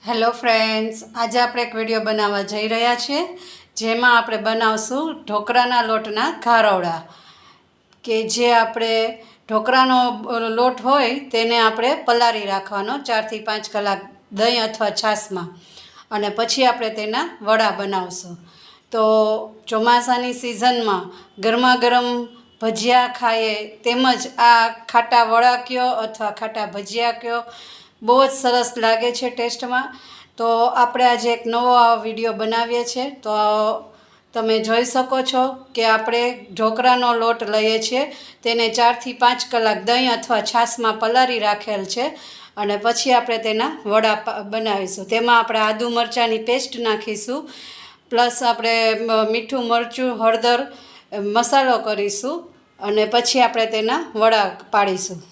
Hello friends, આજે આપણે એક વિડીયો બનાવવા જઈ રહ્યા છીએ જેમાં આપણે બનાવશું ઢોકળાના લોટના ખારવડા કે જે આપણે ઢોકળાનો લોટ હોય તેને આપણે પલાળી રાખવાનો 4 થી 5 કલાક દહીં અથવા છાશમાં અને પછી આપણે તેના વડા બનાવશું. તો ચોમાસાની સિઝનમાં ગરમા ગરમ ભજીયા ખાઈએ તેમજ આ ખાટા વડા કયો અથવા ખાટા ભજીયા કયો બહુ જ સરસ લાગે છે ટેસ્ટમાં. તો આપણે આજે એક નવો વિડીયો બનાવીએ છીએ. તો તમે જોઈ શકો છો કે આપણે ઢોકળાનો લોટ લઈએ છીએ, તેને 4 થી 5 કલાક દહીં અથવા છાશમાં પલાળી રાખેલ છે અને પછી આપણે તેના વડા બનાવીશું. તેમાં આપણે આદુ મરચાંની પેસ્ટ નાખીશું, પ્લસ આપણે મીઠું મરચું હળદર મસાલો કરીશું અને પછી આપણે તેના વડા પાડીશું.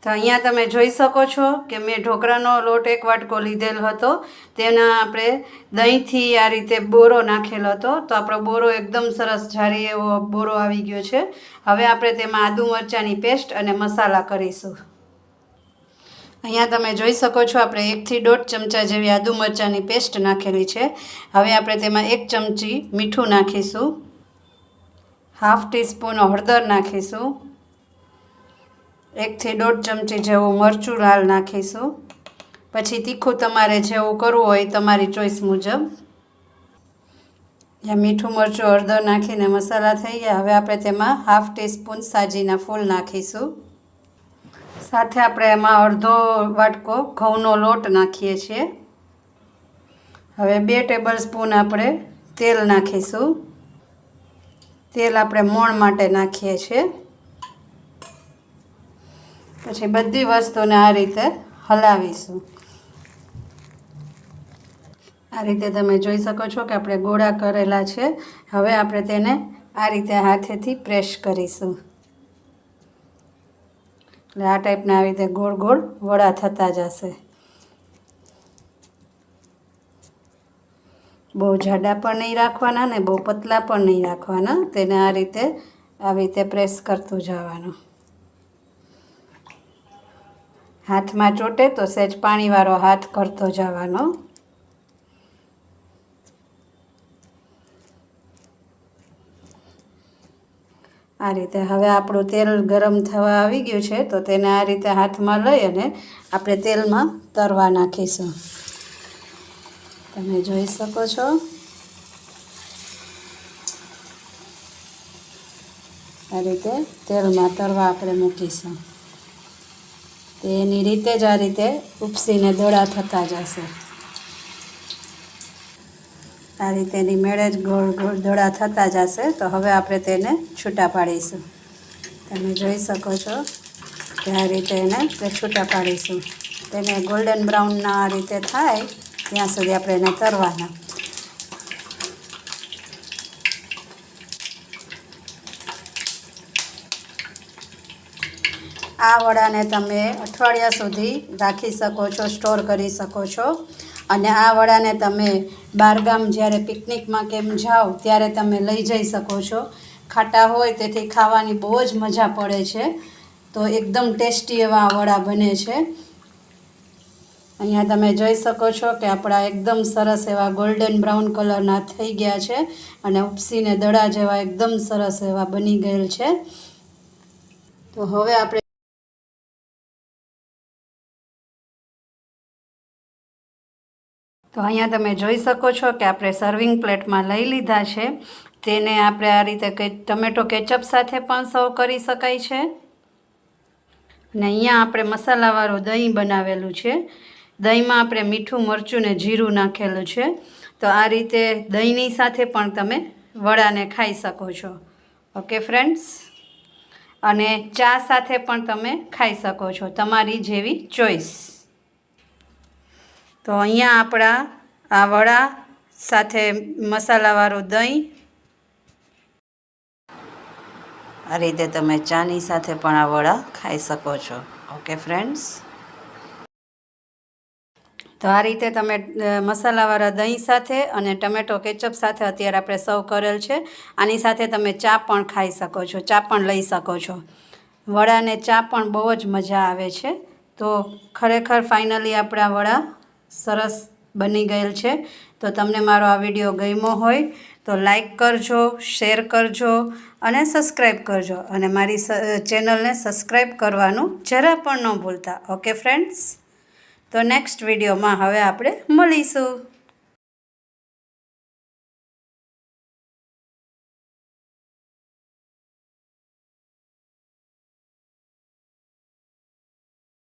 તો અહીંયા તમે જોઈ શકો છો કે મેં ઢોકળાનો લોટ 1 વાટકો લીધેલ હતો, તેના આપણે દહીંથી આ રીતે બોરો નાખેલો હતો. તો આપણો બોરો એકદમ સરસ જારી એવો બોરો આવી ગયો છે. હવે આપણે તેમાં આદુ મરચાંની પેસ્ટ અને મસાલા કરીશું. અહીંયા તમે જોઈ શકો છો આપણે 1 થી 1.5 ચમચા જેવી આદુ મરચાંની પેસ્ટ નાખેલી છે. હવે આપણે તેમાં 1 ચમચી મીઠું નાખીશું, ½ ટીસ્પૂન હળદર નાખીશું, 1 થી 1.5 ચમચી જેવું મરચું લાલ નાખીશું. પછી તીખું તમારે જેવું કરવું હોય તમારી ચોઈસ મુજબ. મીઠું મરચું હળદર નાખીને મસાલા થઈ ગયા. હવે આપણે તેમાં ½ ટીસ્પૂન સાજીના ફૂલ નાખીશું. સાથે આપણે એમાં અડધો વાટકો ઘઉંનો લોટ નાખીએ છીએ. હવે 2 ટેબલ સ્પૂન આપણે તેલ નાખીશું. તેલ આપણે મોણ માટે નાખીએ છીએ. પછી બધી વસ્તુને આ રીતે હલાવીશું. આ રીતે તમે જોઈ શકો છો કે આપણે ગોળા કરેલા છે. હવે આપણે તેને આ રીતે હાથેથી પ્રેસ કરીશું. એટલે આ ટાઈપના આવી રીતે ગોળ ગોળ વડા થતા જશે. બહુ જાડા પણ નહીં રાખવાના ને બહુ પતલા પણ નહીં રાખવાના. તેને આ રીતે આવી રીતે પ્રેસ કરતું જવાનું. હાથમાં ચોટે તો સહેજ પાણીવાળો હાથ કરતો જવાનો. આ રીતે હવે આપણું તેલ ગરમ થવા આવી ગયું છે, તો તેને આ રીતે હાથમાં લઈ અને આપણે તેલમાં તરવા નાખીશું. તમે જોઈ શકો છો આ રીતે તેલમાં તરવા આપણે મૂકીશું. તેની રીતે જ આ રીતે ઉપસીને દડા થતા જશે. આ રીતેની મેળે જ ગોળ ગોળ દડા થતા જશે. તો હવે આપણે તેને છૂટા પાડીશું. તમે જોઈ શકો છો કે આ રીતે એને છૂટા પાડીશું. તેને ગોલ્ડન બ્રાઉનના આ રીતે થાય ત્યાં સુધી આપણે એને તરવાના. આ વડાને તમે અઠવાડિયા સુધી રાખી શકો છો, સ્ટોર કરી શકો છો. અને આ વડાને તમે બહારગામ જ્યારે પિકનિકમાં કેમ જાઓ ત્યારે તમે લઈ જઈ શકો છો. ખાટા હોય તેથી ખાવાની બહુ જ મજા પડે છે. તો એકદમ ટેસ્ટી એવા વડા બને છે. અહીંયા તમે જોઈ શકો છો કે આપણા એકદમ સરસ એવા ગોલ્ડન બ્રાઉન કલરના થઈ ગયા છે અને ઉપસીને દડા જેવા એકદમ સરસ એવા બની ગયેલ છે. તો હવે આપણે અહીંયા તમે જોઈ શકો છો કે આપણે સર્વિંગ પ્લેટમાં લઈ લીધા છે. તેને આપણે આ રીતે ટમેટો કેચઅપ સાથે પણ સર્વ કરી શકાય છે. અને અહીંયા આપણે મસાલાવાળું દહીં બનાવેલું છે. દહીંમાં આપણે મીઠું મરચું ને જીરું નાખેલું છે. તો આ રીતે દહીંની સાથે પણ તમે વડાને ખાઈ શકો છો. ઓકે ફ્રેન્ડ્સ, અને ચા સાથે પણ તમે ખાઈ શકો છો, તમારી જેવી ચોઈસ. તો અહીંયા આપણા આ વડા સાથે મસાલાવાળું દહીં, આ રીતે તમે ચાની સાથે પણ આ વડા ખાઈ શકો છો. ઓકે ફ્રેન્ડ્સ, તો આ રીતે તમે મસાલાવાળા દહીં સાથે અને ટમેટો કેચઅપ સાથે અત્યારે આપણે સર્વ કરેલ છે. આની સાથે તમે ચા પણ ખાઈ શકો છો, ચા પણ લઈ શકો છો. વડાને ચા પણ બહુ જ મજા આવે છે. તો ખરેખર ફાઇનલી આપણા વડા સરસ બની ગયેલ છે. તો તમને મારો આ વિડીયો ગમ્યો હોય તો લાઈક કરજો, શેર કરજો અને સબસ્ક્રાઈબ કરજો. અને મારી ચેનલને સબસ્ક્રાઈબ કરવાનું જરા પણ ન ભૂલતા. ઓકે ફ્રેન્ડ્સ, તો નેક્સ્ટ વિડીયોમાં હવે આપણે મળીશું.